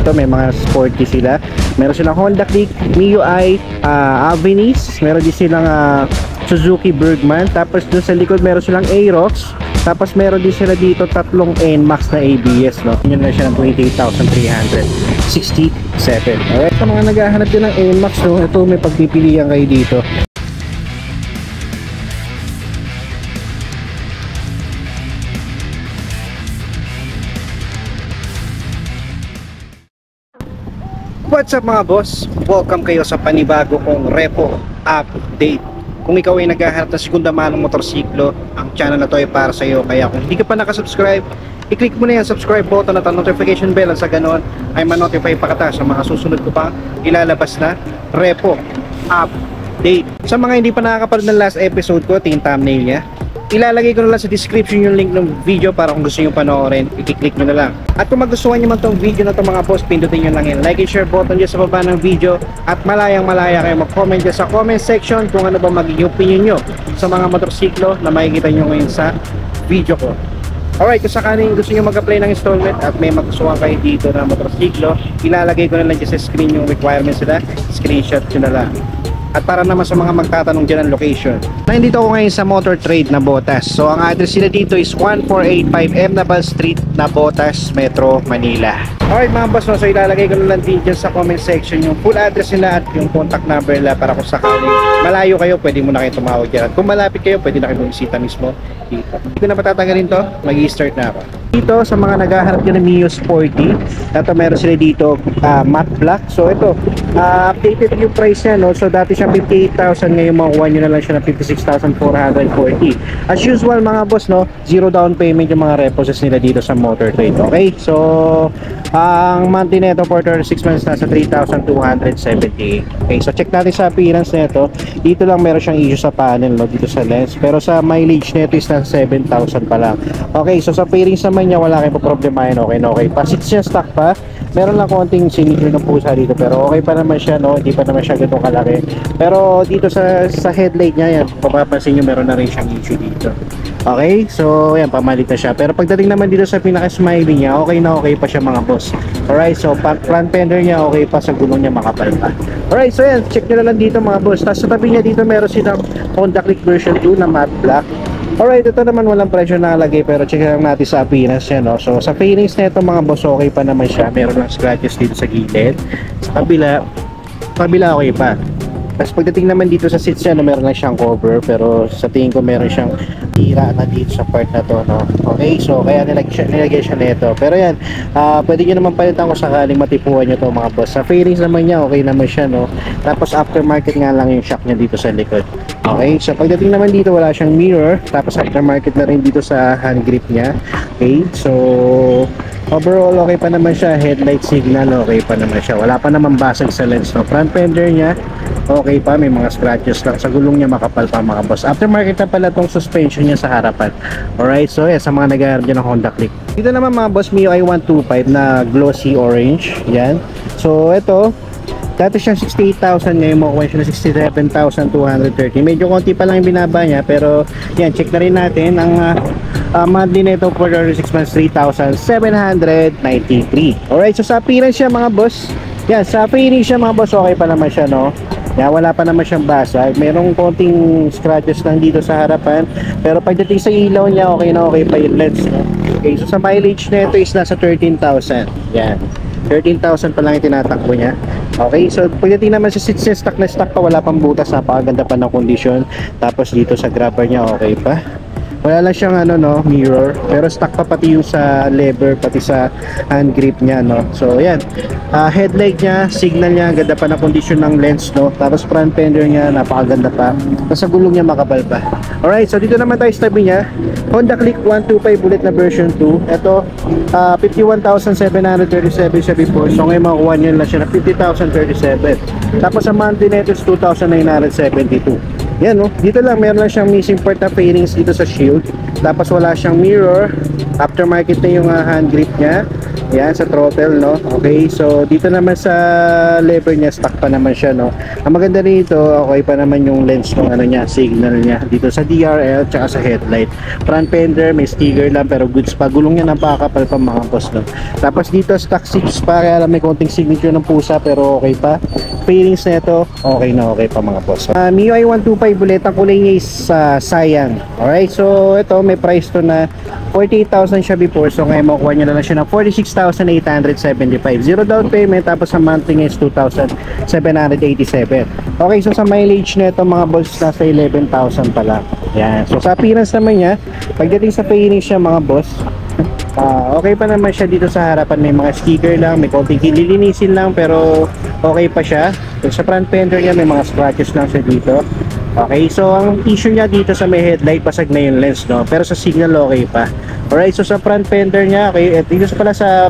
Ito may mga sporty sila. Meron silang Honda Click, MIUI, Avenis, meron din silang Suzuki Bergman. Tapos dun sa likod meron silang Aerox. Tapos meron din sila dito tatlong NMAX na ABS, no? Yun na siya ng 28,367. Alright, sa mga naghahanap din ng NMAX, no? Ito may pagpipilian kayo dito. What's up mga boss? Welcome kayo sa panibago kong repo update. Kung ikaw ay naghahanap ng segunda manong motorsiklo, ang channel na to ay para sa iyo. Kaya kung hindi ka pa nakasubscribe, i-click mo na yung subscribe button at ang notification bell, at sa ganon ay ma-notify pa kita sa mga susunod ko pang ilalabas na repo update. Sa mga hindi pa nakakapanood ng last episode ko, tingin thumbnail niya, ilalagay ko na lang sa description yung link ng video para kung gusto nyo panoorin, i-click nyo na lang. At kung magustuhan nyo man tong video na to mga boss, pindutin nyo lang yung like and share button dyan sa baba ng video. At malayang malaya kayo mag-comment dyan sa comment section kung ano ba magiging opinion nyo sa mga motorsiklo na makikita nyo ngayon sa video ko. Alright, kung sakaling gusto nyo mag-apply ng installment at may magustuhan kayo dito na motorsiklo, ilalagay ko na lang dyan sa screen yung requirements nila, screenshot nyo na lang. At para naman sa mga magtatanong dyan ng location, nandito ako ngayon sa Motor Trade Navotas. So ang address nila dito is 1485 M. Naval Street, Navotas, Metro Manila. Alright mga boss, so ilalagay ko na lang din dyan sa comment section yung full address nila at yung contact number nila para kung sakaling malayo kayo, pwede mo na kayo tumawag dyan. At kung malapit kayo, pwede na kayo bumisita mismo dito. Hindi ko na patatanggalin to, mag-i-start na ako. Dito sa mga naghahanap nyo ng Mio Sporty, ito meron sila dito matte black. So ito, updated yung price niya, no? So dati siyang 58,000, ngayon makuha nyo na lang siya ng 56,440. As usual mga boss, no, zero down payment yung mga reposes nila dito sa Motor Trade. Okay, so ang monthly nito for 36 months nasa 3,278. Okay, so check natin sa appearance nito. Dito lang meron siyang issue sa panel, no, dito sa lens, pero sa mileage nito is nasa 7,000 pa lang. Okay, so sa fairings naman niya wala kayong problemahin, okay na okay pa. Seats niya stock pa, meron lang konting sinigil ng pusa dito, pero okay pa naman siya, no, hindi pa naman siya ganun kalaki. Pero dito sa headlight niya, yan, papapansin nyo meron na rin siyang issue dito. Okay, so yan, pamalit na siya. Pero pagdating naman dito sa pinaka-smiley niya, okay na okay pa siya mga boss. Alright, so front fender niya okay pa, sa gulong niya makapal pa. Alright, so yan, check nyo na lang dito mga boss. Tapos sa tabi niya dito meron silang Honda Click version 2 na matte black. Alright, ito naman walang presyo nakalagay, pero check lang natin sa appearance niya, no? So sa fairings na ito mga boss, okay pa naman siya. Meron lang scratches dito sa gilid. Sa kabila okay pa. Tapos pagdating naman dito sa seats niya, no, meron lang siyang cover, pero sa tingin ko meron siyang tira na dito sa part na to, no? Okay, so kaya nilagay siya nito. Pero yan, pwede nyo naman palitan kung sakaling matipuan nyo to mga boss. Sa fairings naman niya, okay naman siya, no? Tapos aftermarket nga lang yung shock niya dito sa likod. Okay, so pagdating naman dito wala siyang mirror, tapos aftermarket na rin dito sa hand grip niya. Okay, so overall okay pa naman siya. Headlight signal okay pa naman siya, wala pa naman basag sa lens, no? Front fender niya okay pa, may mga scratches lang sa gulong niya, makapal pa mga boss. Aftermarket na pala tong suspension niya sa harapan. Alright, so yeah, sa mga nag-aarap dyan ng Honda Click. Dito naman mga boss, MIUI 125 na glossy orange. Yan, so ito dati siyang 68,000, ngayon makuha siya na 67,230. Medyo konti pa lang yung binaba niya, pero yan, check na rin natin ang monthly nito for 36 months, 3,793. Alright, so sa appearance siya mga boss, yan, sa appearance siya mga boss, okay pa naman siya, no? Yan, wala pa naman siyang basag. Merong konting scratches lang dito sa harapan, pero pagdating sa ilaw niya, okay na okay pa yung lens, no? Okay, so sa mileage nito is nasa 13,000. Yan, 13,000 pa lang yung tinatakbo niya. Okay, so pagdating naman sa seats niya, stock na stock pa, wala pang butas, napakaganda pa ng kondisyon. Tapos dito sa grabber niya, okay pa. Wala lang siyang ano, no, mirror, pero stock pa pati yung sa lever, pati sa hand grip niya, no. So ayan, headlight niya, signal niya, ganda pa na kondisyon ng lens, no. Tapos front fender niya, napakaganda pa. Tapos sa gulong niya makapal pa. Alright, so dito naman tayo sa tabi niya, Honda Click 125 bullet na version 2. Ito, 51,737 siya before, so ngayon makuha niya lang siya na 50,037. Tapos sa monthly net is 2,972. Yan, no, dito lang meron lang siyang missing part na fairings dito sa shield. Tapos wala siyang mirror, aftermarket na yung hand grip niya. Yan, sa throttle, no? Okay, so dito naman sa lever niya, stock pa naman siya, no? Ang maganda rito, okay pa naman yung lens ng ano niya, signal niya. Dito sa DRL, tsaka sa headlight. Front fender, may sticker lang, pero goods pa. Gulong niya napakapal pa mga boss, no? Tapos dito, stock 6 pa, kaya lang may konting signature ng pusa, pero okay pa. Fairings na ito, okay pa mga boss. MIUI 125 ulit, ang kulay niya is cyan. Alright, so ito, may price to na 48,000 siya before, so ngayon makukuha nyo na lang siya ng 46,875. Zero down payment, tapos sa monthly niya is 2,787. Okay, so sa mileage na ito mga boss, nasa 11,000 pa lang. Yan, so sa appearance naman niya, pagdating sa fairings siya mga boss, okay pa naman siya. Dito sa harapan may mga sticker lang, may konting lilinisin lang, pero okay pa siya. So, sa front fender niya may mga scratches lang siya dito. Okay, so ang issue niya dito sa may headlight, basag na yung lens, no? Pero sa signal okay pa. Alright, so sa front fender niya, okay, dito pala sa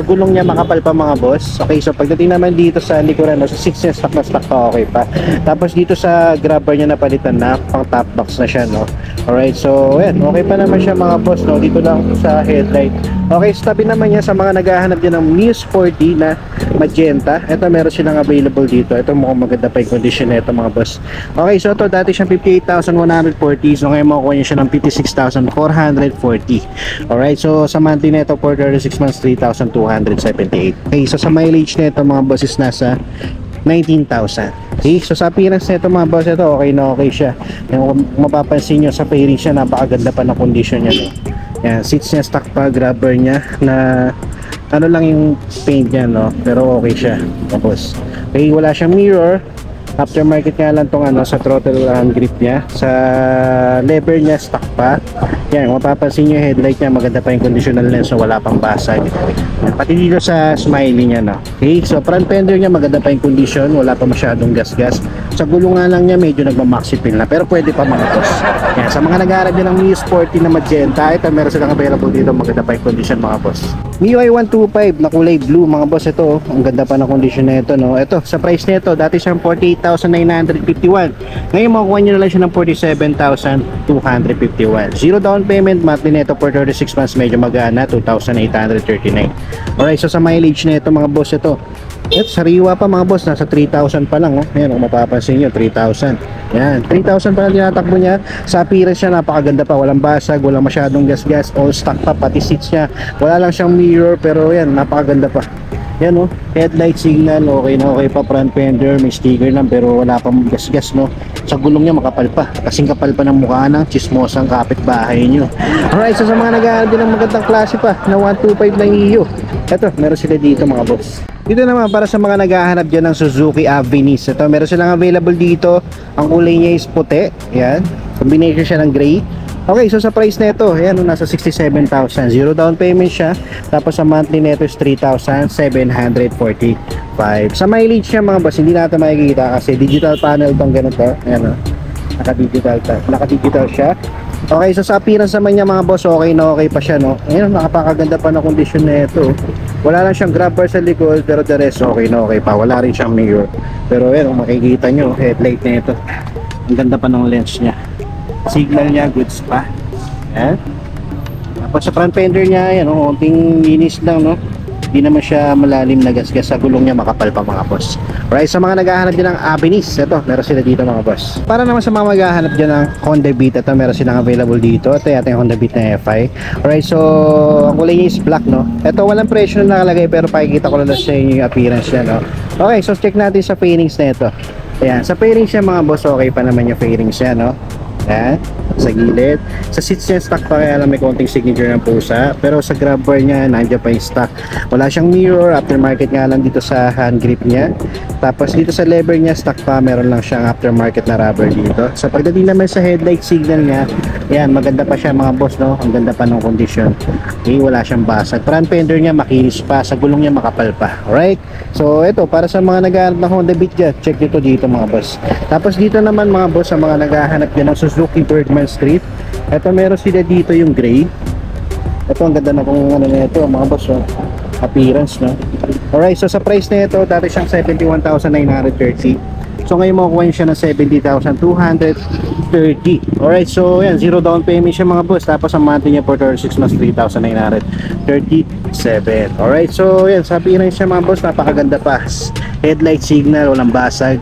gulong niya makapal pa mga boss. Okay, so pagdating naman dito sa likuran, no, sa 6 niya stock na stock pa, okay pa. Tapos dito sa grabber niya napalitan na, pang top box na siya, no? Alright, so yan, okay pa naman siya mga boss, no? Dito lang sa headlight. Okay, so tabi naman niya sa mga naghahanap din ng Muse 4D na magenta. Ito meron silang available dito. Ito mukhang maganda pa yung condition na ito mga boss. Okay, so ito dati siyang 58,140. So ngayon makukuha niya siya ng 56,440. Alright, so sa monthly na ito for 36 months, 3,278. Okay, so sa mileage na ito mga boss is nasa 19,000. Okay, so sa appearance na ito mga boss, ito okay na okay siya. Kung mapapansin nyo sa fairing siya, napakaganda pa ng condition niya, no? Yan, seats niya stock pa, grabber niya na ano lang yung paint niya, no? Pero okay siya, tapos okay, wala siyang mirror. Aftermarket nga lang tong ano, sa throttle grip niya. Sa lever niya stock pa. Yan, mapapansin nyo yung headlight niya, maganda pa yung conditional lens, so wala pang basag. Yan, pati dito sa smiley niya, no? Okay, so front fender niya maganda pa yung condition, wala pa masyadong gas-gas. Sa gulong nga lang niya medyo nagmamaxi pin na, pero pwede pa mga boss. Yan, sa mga nag-aarap din ng MIUI Sporty na magenta, ito meron silang available dito, maganda pa yung condition mga boss. MIUI 125 na kulay blue mga boss, ito ang ganda pa ng condition na ito, no? Ito sa price nito, dati siyang 48,951. Ngayon makukuha nyo na lang siya ng 47,251. Zero down payment, monthly nito for 36 months, medyo magana, 2,839. Alright, so sa mileage na ito mga boss, ito sariwa pa mga boss, nasa 3,000 pa lang, oh. Ayan, kung mapapansin nyo, 3,000. Yan, 3,000 pa lang tinatakbo niya. Sa appearance niya, napakaganda pa, walang basag, walang masyadong gas-gas, all stock pa, pati seats niya, wala lang siyang mirror, pero yan, napakaganda pa. Yan, oh, headlight signal, okay na okay pa, front fender, may sticker lang, pero wala pang gas-gas, no? Sa gulong niya makapal pa, kasing kapal pa ng mukha ng chismosang kapitbahay nyo. Alright, so sa mga nag-aaral din ng magandang klase pa na 125 na EU, eto, meron sila dito mga boss. Dito naman para sa mga naghahanap dyan ng Suzuki Avenis, ito meron silang available dito. Ang kulay niya is puti, yan, combination siya ng gray. Okay, so sa price na ito, ayan, nasa 67,000. Zero down payment siya. Tapos sa monthly nito is 3,745. Sa mileage niya mga boss, hindi natin makikita kasi digital panel tong ganito. Ayan, naka-digital siya. Okay, so sa appearance naman niya mga boss, okay na okay pa siya, no? Ayan, nakapakaganda pa na condition na ito. Wala lang siyang grab bar sa likod, pero the rest okay na okay pa. Wala rin siyang mirror. Pero ayan, kung makikita nyo, headlight na ito. Ang ganda pa ng lens niya. Signal niya, goods pa. Ayan. Tapos sa front fender niya, ayan, konting linis lang, no? Hindi naman siya malalim na gas-gas. Sa gulong niya makapal pa mga boss. Alright, sa mga naghahanap din ng Avenis, ito, meron sila dito mga boss. Para naman sa mga maghahanap din ng Honda Beat, ito meron silang available dito. Ito yata yung Honda Beat na FI. Alright, so ang kulay niya is black, no? Ito walang presyo na nakalagay, pero pakikita ko lang sa inyo yung appearance niya, no? Okay, so check natin sa fairings na ito. Ayan, sa fairings niya mga boss, okay pa naman yung fairings niya, no? Ayan, sa gilid. Sa seats niya stock pa, kaya lang may konting signature ng pusa. Pero sa grab bar niya, nandiyan pa yung stock. Wala siyang mirror, aftermarket nga lang dito sa hand grip niya. Tapos dito sa lever niya, stock pa, meron lang siyang aftermarket na rubber dito. Sa pagdating naman sa headlight signal niya, ayan, maganda pa siya mga boss, no? Ang ganda pa ng condition. Okay, wala siyang basag. Front fender niya makinis pa, sa gulong niya makapal pa. Alright? So ito, para sa mga naghahanap ng Honda Beat dyan, check nito dito mga boss. Tapos dito naman mga boss, sa mga naghahanap dyan ng Suzuki Birdman Street, ito meron sila dito yung gray. Ito ang ganda na kung ano na ito mga boss, oh. Appearance, no? Alright, so sa price na ito, dati siyang 71,930. So ngayon makukuha nyo siya ng 70,230. Alright, so yan, zero down payment siya mga boss. Tapos ang monthly niya for 36 months, 3,937. Alright, so yan, sa appearance siya mga boss, napakaganda pa. Headlight signal, walang basag.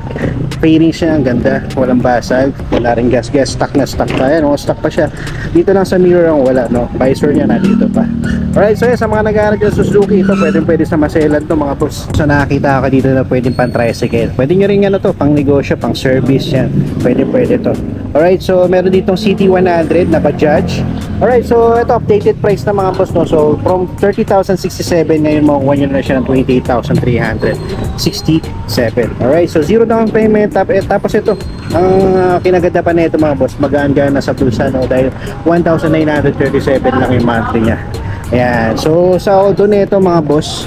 Fairing siya, ang ganda, walang basag, wala rin gas, stock na stock pa yan, stock pa siya. Dito lang sa mirror ang wala, no, visor niya nandito pa. Alright, so yan, sa mga nag-aaral dyan Suzuki, ito pwede sa maselan to mga boss. So nakakita ka dito na pwedeng pang tricycle, pwede nyo rin ano to, pang negosyo, pang service yan, pwede to. Alright, so meron ditong CT100 na Bajaj. Alright, so ito updated price na mga boss, no. So from 30,067 ngayon makukuha nyo na siya ng 28,367. Alright, so zero down payment. Tapos ito, ang kinaganda pa nito mga boss, magaan-gaan na sa bulsa, no, dahil 1,937 lang yung monthly niya. Ayan, so sa auto nito mga boss,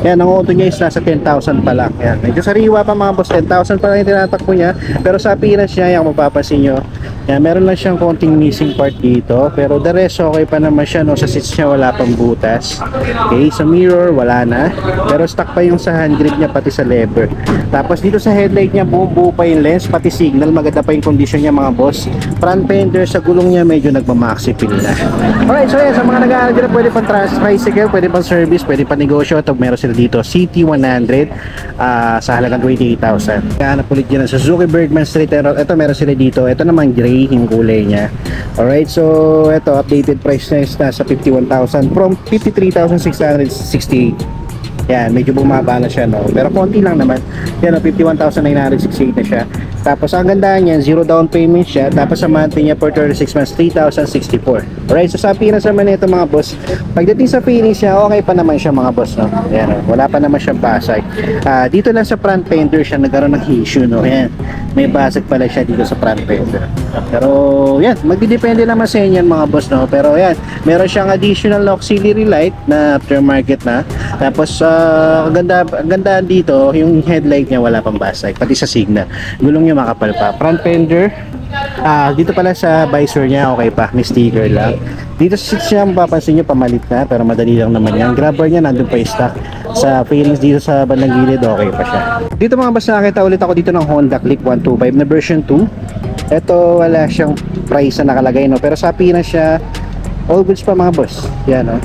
yan, ang auto niya is nasa 10,000 pa lang. Yan, medyo sariwa pa mga boss, 10,000 pa lang yung tinatakbo niya. Pero sa appearance niya, yung mapapansin nyo, yan, meron lang siyang konting missing part dito. Pero the rest, okay pa naman siya, no? Sa seats niya, wala pang butas. Okay, sa mirror, wala na. Pero stock pa yung sa hand grip niya, pati sa lever. Tapos dito sa headlight niya, buo pa yung lens, pati signal, maganda pa yung condition niya mga boss. Front fender, sa gulong niya, medyo nagmamaxi pin na. Alright, so yan, sa mga nag-aaral dyan, pwede pang tricycle, pwede pang service, pwede pang negosyo. Ito, meron sila dito CT100 sa halagang 28,000. Hanap ulit dyan sa Suzuki Bergman Street. Ito meron sila dito, ito naman gray yung kulay niya. Alright, so ito updated price na is nasa 51,000 from 53,668. Yan, medyo bumaba na siya, no, pero konti lang naman. Yan, 51,968 na siya. Tapos ang ganda niya, zero down payment siya. Tapos sa monthly niya for 36 months, 3,064. Alright, so sa appearance naman ito mga boss, pagdating sa finish niya, okay pa naman siya mga boss, no. Yan, wala pa naman siyang basag. Dito lang sa front fender siya nagkaroon ng issue, no. Yan, may basag pala siya dito sa front fender. Pero yan, magdidepende naman sa inyo mga boss, no. Pero yan, meron siyang additional auxiliary light na aftermarket na. Tapos ang ganda dito, yung headlight niya wala pang basag, pati sa signal. Gulong niya makapal pa. Front fender, dito pala sa visor niya, okay pa, may sticker lang. Dito sa seats niya, mapapansin nyo, pamalit na, pero madali lang naman yan. Grabber niya, nandun pa yung stock. Sa fairings dito sa bandang gilid, okay pa siya. Dito mga boss, nakakita ulit ako dito ng Honda Click 125 na version 2. Ito, wala siyang price na nakalagay, no, pero sa appearance siya, all goods pa mga boss. Yan, no.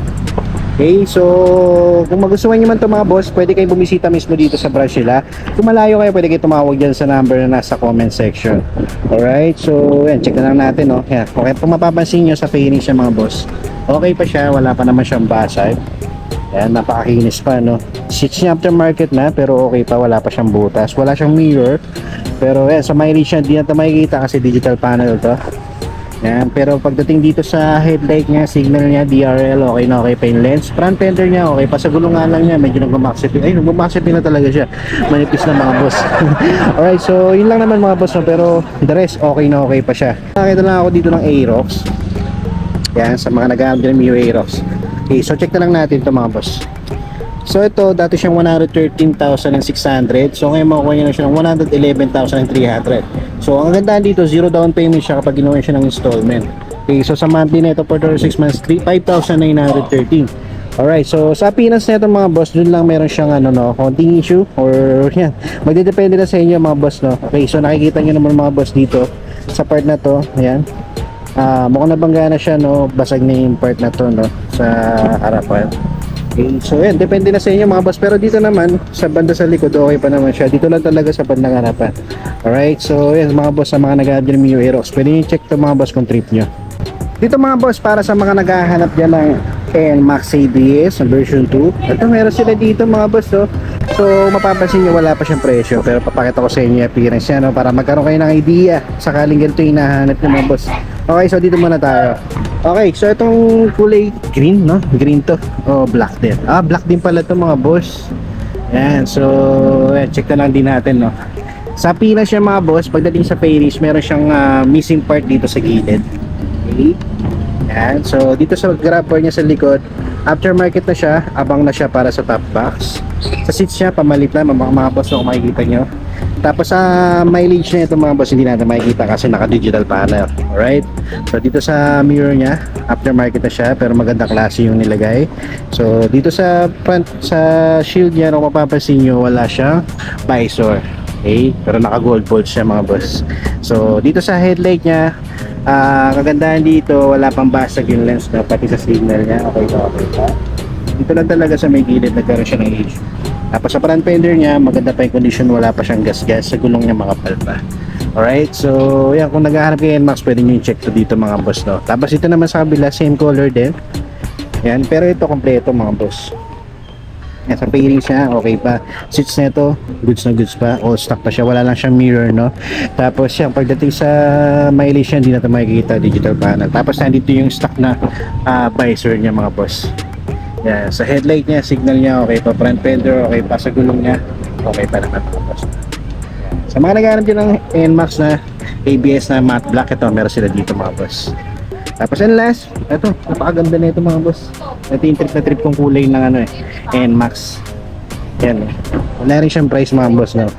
Okay, so kung magustuhan nyo man ito mga boss, pwede kayong bumisita mismo dito sa branch nila. Kung malayo kayo, pwede kayo tumawag dyan sa number na nasa comment section. Alright, so yan, check na lang natin, no. Yan, okay, kung mapapansin nyo sa fairing siya mga boss, okay pa siya, wala pa naman siyang basag. Yan, napakakinis pa, no. Seats niya aftermarket na, pero okay pa, wala pa siyang butas. Wala siyang mirror, pero yan, sa mileage niya, di na ito makikita kasi digital panel to. Yan, pero pagdating dito sa headlight niya, signal niya, DRL, okay na, okay pa yung lens. Front fender niya, okay pa, sa gulungan lang niya, medyo nagmamaxipin. Ay, nagmamaxipin na talaga siya. Manipis na mga boss. Alright, so yun lang naman mga boss, no? Pero the rest, okay na, okay pa siya. Nakita lang ako dito ng Aerox. Yan, sa mga nag-aambi ng Mio Aerox. Okay, so check na lang natin ito mga boss. So ito, dati siyang 113,600. So ngayon makukuha niya na siya ng 111,300. So ang gandaan dito, zero down payment siya kapag ginawa siya ng installment. Okay, so sa monthly na ito for 36 months, 5,913. Alright, so sa appearance na ito mga boss, dun lang meron siyang ano, no, konting issue or yan, magdedepende na sa inyo mga boss, no. Okay, so nakikita nyo naman mga boss dito sa part na to, ayan. Mukhang nabangga na siya, no, basag na yung part na to, no, sa harapan. Okay, so yan, depende na sa inyo mga boss. Pero dito naman, sa banda sa likod, okay pa naman siya. Dito lang talaga sa bandang harapan. Alright, so yan mga boss, sa mga nag-aadil ng Mio Aerox, pwede nyo check to mga boss kung trip nyo. Dito mga boss, para sa mga naghahanap dyan ng NMAX ABS version 2, ito meron sila dito mga boss, no? So mapapansin nyo, wala pa siyang presyo, pero papakita ko sa inyo yung appearance niya, no? Para magkaroon kayo ng idea sakaling ganito yung hinahanap nyo mga boss. Okay, so dito muna tayo. Okay, so itong kulay green, no? Green to. Oh, black din. Black din pala to mga boss. Yan, so check na lang din natin, no? Sa appearance niya mga boss, pagdating sa fairings, meron siyang missing part dito sa gilid. Okay. Yan, so dito sa grabber niya sa likod, aftermarket na siya, abang na siya para sa top box. Sa seats niya, pamalit na, mga boss, kung makikita nyo. Tapos sa mileage na ito mga boss, hindi natin makikita kasi naka-digital panel. Alright, so dito sa mirror niya, aftermarket na siya, pero maganda klase yung nilagay. So dito sa front, sa shield niya, kung mapapansin nyo, wala siyang visor. Okay, pero naka gold bolts siya mga boss. So dito sa headlight niya, kagandahan dito, wala pang basag yung lens na, pati sa signal niya. Okay pa. Dito lang talaga sa may gilid nagkaroon siya ng issue. Tapos sa front fender niya, maganda pa yung condition, wala pa siyang gas-gas, sa gulong niya makapal pa. Alright, so yan, kung naghahanap kayo NMAX, pwede nyo i-check to dito mga boss, no? Tapos ito naman sa kabila, same color din. Yan, pero ito kompleto mga boss. Yan, sa fairing siya, okay pa. Seats nito, goods na goods pa, all stock pa siya, wala lang siyang mirror, no? Tapos yan, pagdating sa mileage yan, hindi natin makikita, digital panel. Tapos nandito yung stock na visor niya mga boss. Yan, sa headlight niya, signal niya, okay pa. Front fender, okay pa. Sa gulong niya, okay pa naman mga boss. Sa mga naghahanap din ng NMAX na ABS na matte black, ito meron sila dito mga boss. Tapos and last, ito, napakaganda na ito mga boss. Ito yung trip na trip kong kulay ng ano NMAX. Yan, wala rin siyang price mga boss, no?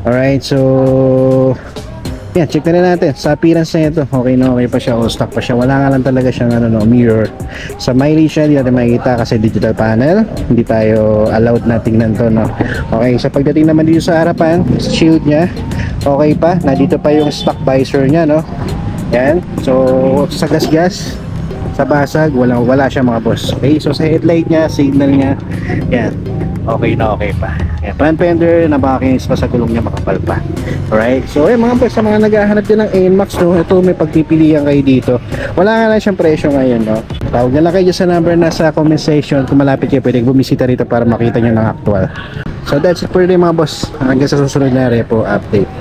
Alright, so yan, check na rin natin sa appearance na ito. Okay na, okay pa siya, all stock pa siya. Wala nga lang talaga siyang ano, no, mirror. Sa mileage niya, hindi natin makikita kasi digital panel, hindi tayo allowed na tingnan to, no? Okay, sa pagdating naman dito sa harapan, sa shield niya, okay pa. Nandito pa yung stock visor niya, no? Yan, so sa gas-gas, sa basag, wala siya mga boss. Okay, so sa headlight niya, signal niya, yan, okay na okay pa. Yan, front fender, napakinis pa sa gulong niya, makapal pa. Alright, so mga boss, sa mga naghahanap din ng NMAX, no, ito may pagpipilian kayo dito. Wala nga lang siyang presyo ngayon, no? Tawag na lang kayo sa number na sa comment section. Kung malapit kayo, pwede bumisita rito para makita nyo ng actual. So that's it for today mga boss. Hanggang sa susunod na repo update.